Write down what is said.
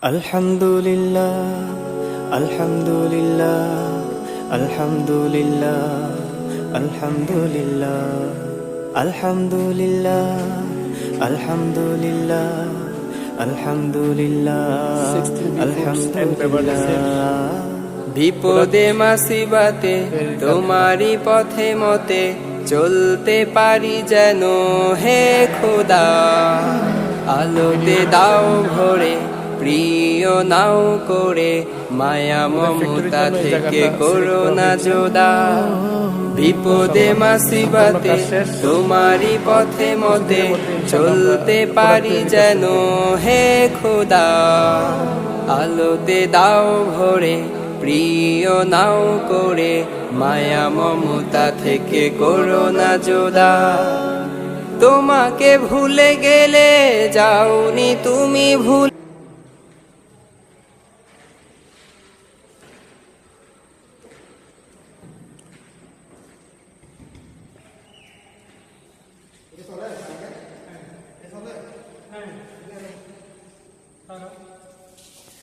আলহামদুলিল্লাহ আলহামদুলিল্লাহ আলহামদুলিল্লাহ আলহামদুলিল্লাহ আলহামদুলিল্লাহ আলহামদুলিল্লাহ আলহামদুলিল্লাহ আলহামদুলিল্লাহ। বিপদে মাসিবাতে তোমারি পথে মতে চলতে পারি যেন হে খোদা। আলোতে দাও ভরে প্রিয় নাও করে, মায়া মমতা থেকে করো না জোদা। বিপদে মাসিবাতে তোমারি পথে মতে চলতে পারি যেন হে খোদা। আলোতে দাও ভরে প্রিয় নাও করে, মায়া মমতা থেকে করো না জোদা। তোমাকে ভুলে গেলে যাওনি তুমি ভুল। Eso